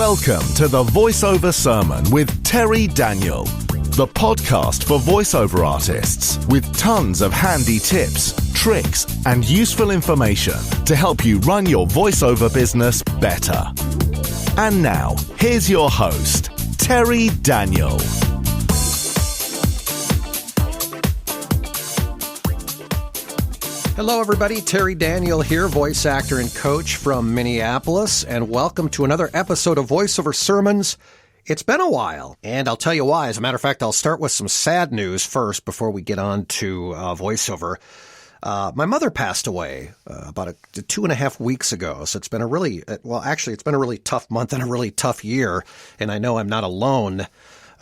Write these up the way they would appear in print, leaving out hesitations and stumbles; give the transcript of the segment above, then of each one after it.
Welcome to the Voiceover Sermon with Terry Daniel, the podcast for voiceover artists with tons of handy tips, tricks, and useful information to help you run your voiceover business better. And now, here's your host, Terry Daniel. Hello, everybody. Terry Daniel here, voice actor and coach from Minneapolis, and welcome to another episode of Voiceover Sermons. It's been a while, and I'll tell you why. As a matter of fact, I'll start with some sad news first before we get on to voiceover. My mother passed away about 2.5 weeks ago, so it's been a really, it's been a really tough month and a really tough year, and I know I'm not alone.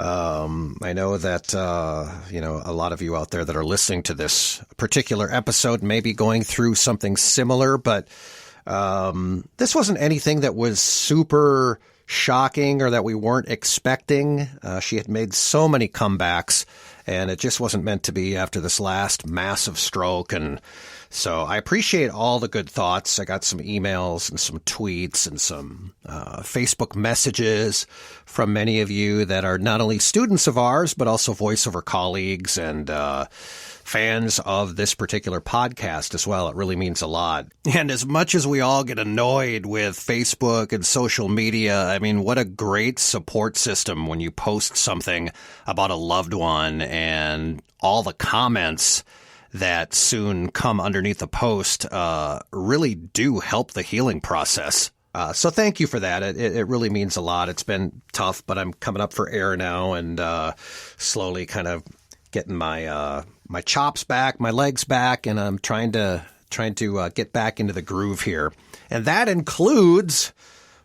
I know that, a lot of you out there that are listening to this particular episode may be going through something similar, but this wasn't anything that was super shocking or that we weren't expecting. She had made so many comebacks, and it just wasn't meant to be after this last massive stroke. And so I appreciate all the good thoughts. I got some emails and some tweets and some Facebook messages from many of you that are not only students of ours, but also voiceover colleagues and fans of this particular podcast as well. It really means a lot. And as much as we all get annoyed with Facebook and social media, I mean, what a great support system when you post something about a loved one and all the comments that soon come underneath the post really do help the healing process. So thank you for that. It really means a lot. It's been tough, but I'm coming up for air now and slowly kind of getting my my chops back, my legs back, and I'm trying to get back into the groove here. And that includes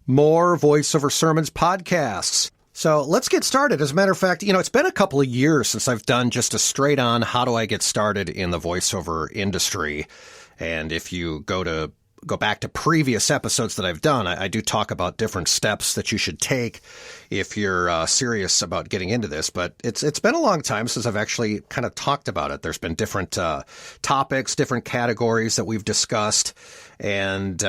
more Voiceover Sermons podcasts. So let's get started. As a matter of fact, it's been a couple of years since I've done just a straight on how do I get started in the voiceover industry. And if you go back to previous episodes that I've done, I do talk about different steps that you should take if you're serious about getting into this. But it's been a long time since I've actually kind of talked about it. There's been different topics, different categories that we've discussed. And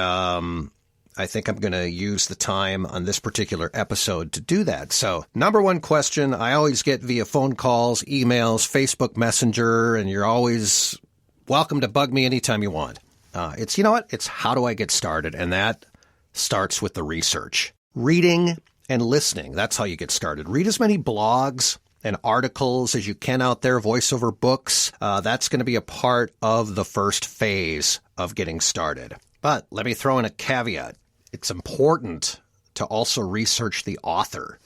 I think I'm going to use the time on this particular episode to do that. So, number one question I always get via phone calls, emails, Facebook Messenger, and you're always welcome to bug me anytime you want. It's how do I get started? And that starts with the research. Reading and listening. That's how you get started. Read as many blogs and articles as you can out there, voiceover books. That's going to be a part of the first phase of getting started. But let me throw in a caveat. It's important to also research the author.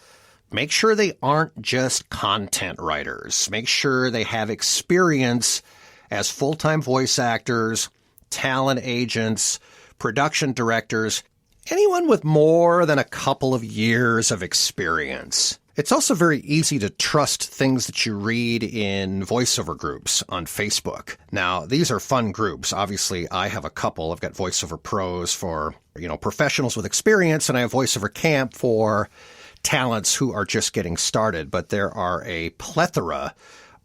Make sure they aren't just content writers. Make sure they have experience as full-time voice actors, talent agents, production directors, anyone with more than a couple of years of experience. It's also very easy to trust things that you read in voiceover groups on Facebook. Now, these are fun groups. Obviously, I have a couple. I've got Voiceover Pros for, professionals with experience, and I have Voiceover Camp for talents who are just getting started. But there are a plethora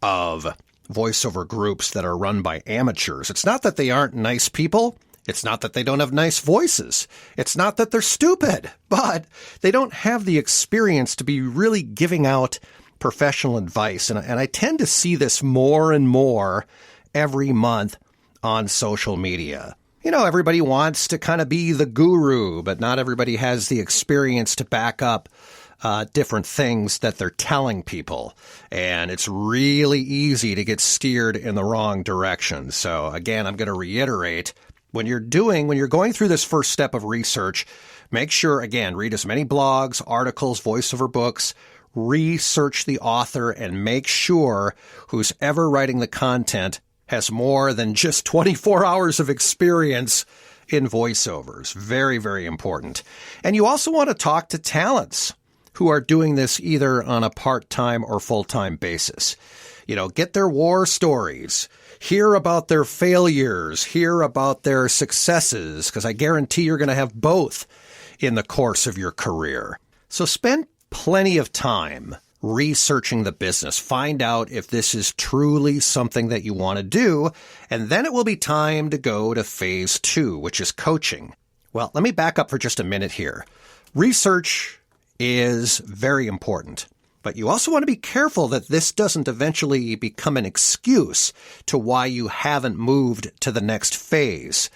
of voiceover groups that are run by amateurs. It's not that they aren't nice people. It's not that they don't have nice voices. It's not that they're stupid, but they don't have the experience to be really giving out professional advice. And I tend to see this more and more every month on social media. Everybody wants to kind of be the guru, but not everybody has the experience to back up different things that they're telling people. And it's really easy to get steered in the wrong direction. So again, I'm going to reiterate, when you're going through this first step of research, make sure, again, read as many blogs, articles, voiceover books, research the author, and make sure who's ever writing the content has more than just 24 hours of experience in voiceovers. Very, very important. And you also want to talk to talents who are doing this either on a part-time or full-time basis. Get their war stories, hear about their failures, hear about their successes, because I guarantee you're going to have both in the course of your career. So spend plenty of time researching the business. Find out if this is truly something that you want to do, and then it will be time to go to phase 2, which is coaching. Well, let me back up for just a minute here. Research is very important. But you also want to be careful that this doesn't eventually become an excuse to why you haven't moved to the next phase.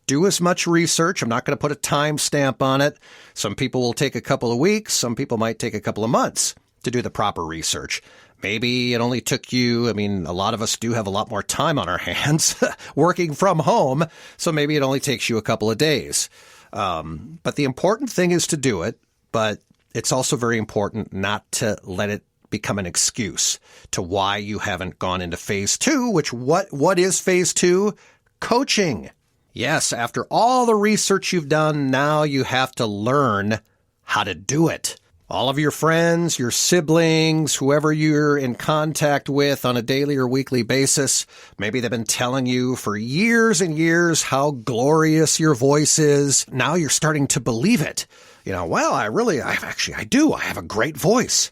Do as much research. I'm not going to put a time stamp on it. Some people will take a couple of weeks. Some people might take a couple of months to do the proper research. Maybe it only took you, a lot of us do have a lot more time on our hands working from home, so maybe it only takes you a couple of days. But the important thing is to do it, but it's also very important not to let it become an excuse to why you haven't gone into phase 2, which what is phase 2? Coaching. Yes, after all the research you've done, now you have to learn how to do it. All of your friends, your siblings, whoever you're in contact with on a daily or weekly basis, maybe they've been telling you for years and years how glorious your voice is. Now you're starting to believe it. I do. I have a great voice.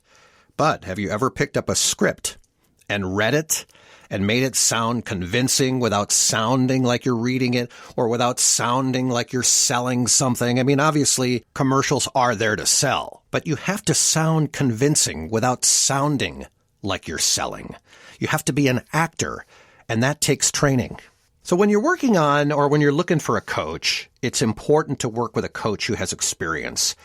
But have you ever picked up a script and read it and made it sound convincing without sounding like you're reading it or without sounding like you're selling something? Obviously, commercials are there to sell, but you have to sound convincing without sounding like you're selling. You have to be an actor, and that takes training. So when you're working on or when you're looking for a coach, it's important to work with a coach who has experience.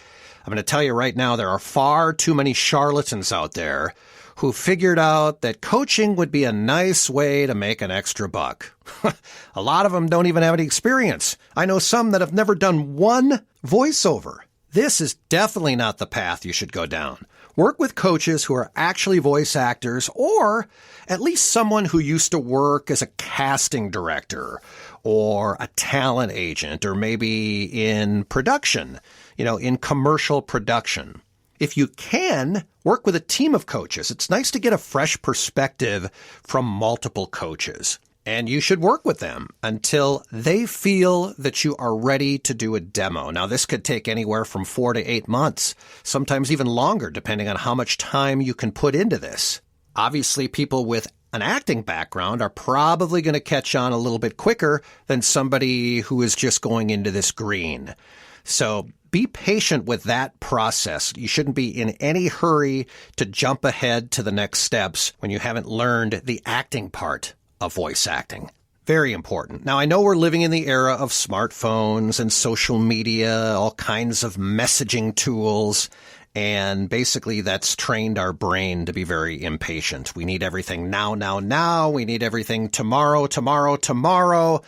I'm going to tell you right now, there are far too many charlatans out there who figured out that coaching would be a nice way to make an extra buck. A lot of them don't even have any experience. I know some that have never done one voiceover. This is definitely not the path you should go down. Work with coaches who are actually voice actors, or at least someone who used to work as a casting director or a talent agent, or maybe in production, in commercial production. If you can, work with a team of coaches. It's nice to get a fresh perspective from multiple coaches. And you should work with them until they feel that you are ready to do a demo. Now, this could take anywhere from 4 to 8 months, sometimes even longer, depending on how much time you can put into this. Obviously, people with an acting background are probably going to catch on a little bit quicker than somebody who is just going into this green. So be patient with that process. You shouldn't be in any hurry to jump ahead to the next steps when you haven't learned the acting part of voice acting. Very important. Now, I know we're living in the era of smartphones and social media, all kinds of messaging tools, and basically that's trained our brain to be very impatient. We need everything now, now, now. We need everything tomorrow, tomorrow, tomorrow.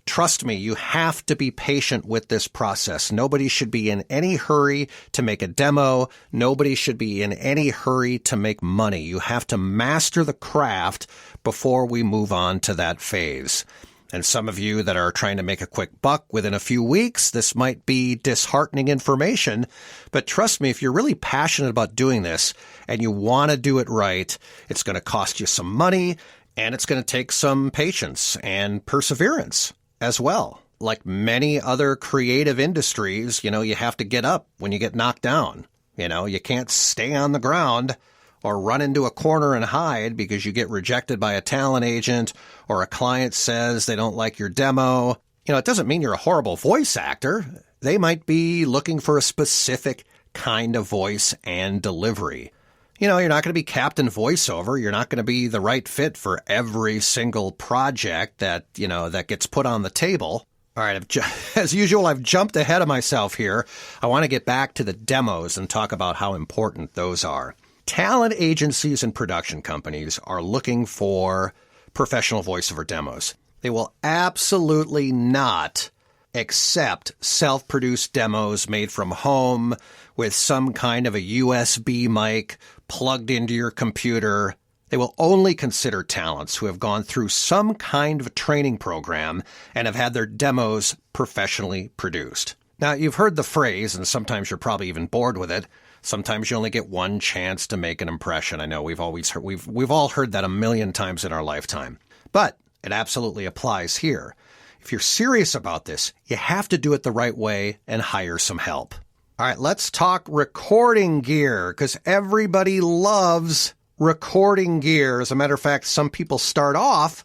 Trust me, you have to be patient with this process. Nobody should be in any hurry to make a demo. Nobody should be in any hurry to make money. You have to master the craft before we move on to that phase. And some of you that are trying to make a quick buck within a few weeks, this might be disheartening information. But trust me, if you're really passionate about doing this and you want to do it right, it's going to cost you some money and it's going to take some patience and perseverance as well. Like many other creative industries, you have to get up when you get knocked down. You can't stay on the ground or run into a corner and hide because you get rejected by a talent agent or a client says they don't like your demo. It doesn't mean you're a horrible voice actor. They might be looking for a specific kind of voice and delivery. You're not going to be Captain Voiceover. You're not going to be the right fit for every single project that gets put on the table. All right, as usual, I've jumped ahead of myself here. I want to get back to the demos and talk about how important those are. Talent agencies and production companies are looking for professional voiceover demos. They will absolutely not accept self-produced demos made from home with some kind of a USB mic plugged into your computer. They will only consider talents who have gone through some kind of a training program and have had their demos professionally produced. Now, you've heard the phrase, and sometimes you're probably even bored with it, sometimes you only get one chance to make an impression. I know we've all heard that a million times in our lifetime. But it absolutely applies here. If you're serious about this, you have to do it the right way and hire some help. All right, let's talk recording gear, because everybody loves recording gear. As a matter of fact, some people start off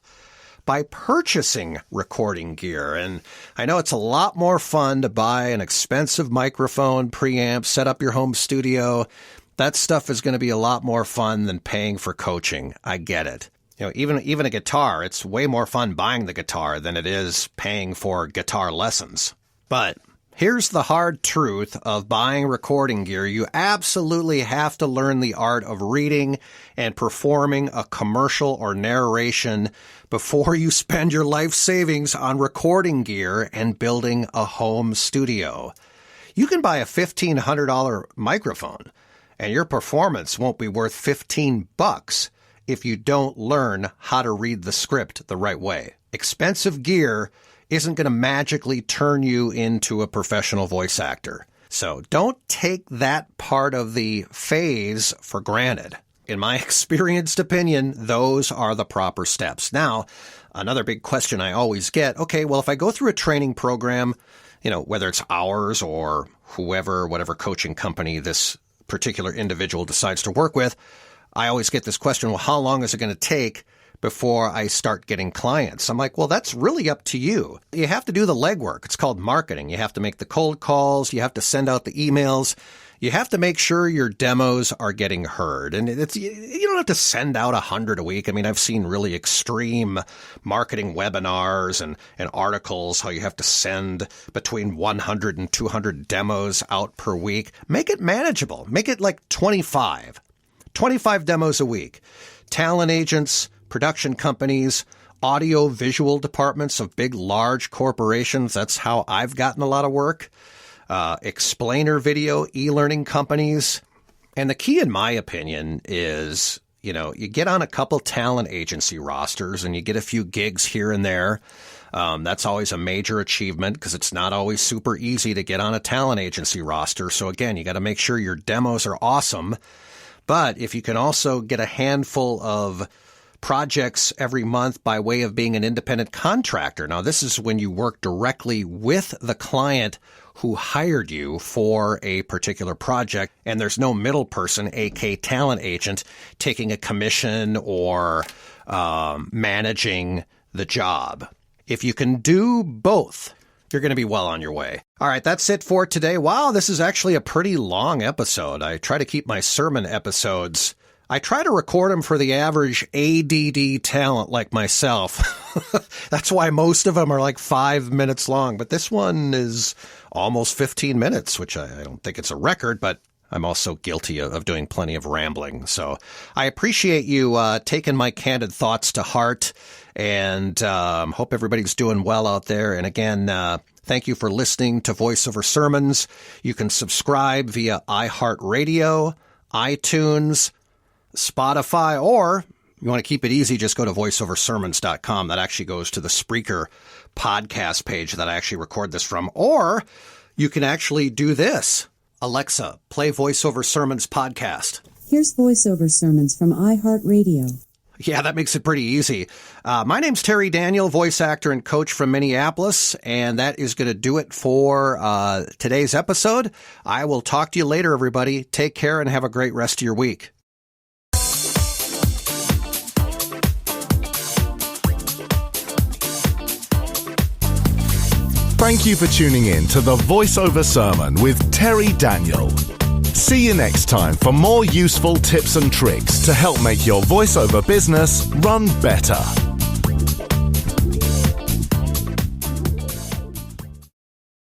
by purchasing recording gear. And I know it's a lot more fun to buy an expensive microphone, preamp, set up your home studio. That stuff is going to be a lot more fun than paying for coaching. I get it. Even a guitar, it's way more fun buying the guitar than it is paying for guitar lessons. But here's the hard truth of buying recording gear. You absolutely have to learn the art of reading and performing a commercial or narration before you spend your life savings on recording gear and building a home studio. You can buy a $1,500 microphone, and your performance won't be worth $15 if you don't learn how to read the script the right way. Expensive gear isn't going to magically turn you into a professional voice actor. So don't take that part of the phase for granted. In my experienced opinion, those are the proper steps. Now, another big question I always get, okay, well, if I go through a training program, whether it's ours or whatever coaching company this particular individual decides to work with, I always get this question, well, how long is it going to take before I start getting clients? I'm like, well, that's really up to you. You have to do the legwork. It's called marketing. You have to make the cold calls. You have to send out the emails. You have to make sure your demos are getting heard. And you don't have to send out 100 a week. I mean, I've seen really extreme marketing webinars and articles, how you have to send between 100 and 200 demos out per week. Make it manageable. Make it like 25 demos a week. Talent agents, production companies, audio visual departments of big, large corporations. That's how I've gotten a lot of work. Explainer video, e-learning companies. And the key, in my opinion, is, you get on a couple talent agency rosters and you get a few gigs here and there. That's always a major achievement because it's not always super easy to get on a talent agency roster. So again, you got to make sure your demos are awesome. But if you can also get a handful of projects every month by way of being an independent contractor. Now, this is when you work directly with the client who hired you for a particular project, and there's no middle person, aka talent agent, taking a commission or managing the job. If you can do both, you're going to be well on your way. All right, that's it for today. Wow, this is actually a pretty long episode. I try to keep my sermon episodes, I try to record them for the average ADD talent like myself. That's why most of them are like 5 minutes long. But this one is almost 15 minutes, which I don't think it's a record, but I'm also guilty of doing plenty of rambling. So I appreciate you taking my candid thoughts to heart, and hope everybody's doing well out there. And again, thank you for listening to Voiceover Sermons. You can subscribe via iHeartRadio, iTunes, Spotify, or you want to keep it easy, just go to voiceoversermons.com. That actually goes to the Spreaker podcast page that I actually record this from. Or you can actually do this. Alexa, play Voiceover Sermons podcast. Here's Voiceover Sermons from iHeartRadio. Yeah, that makes it pretty easy. My name's Terry Daniel, voice actor and coach from Minneapolis, and that is going to do it for today's episode. I will talk to you later, everybody. Take care and have a great rest of your week. Thank you for tuning in to the Voiceover Sermon with Terry Daniel. See you next time for more useful tips and tricks to help make your voiceover business run better.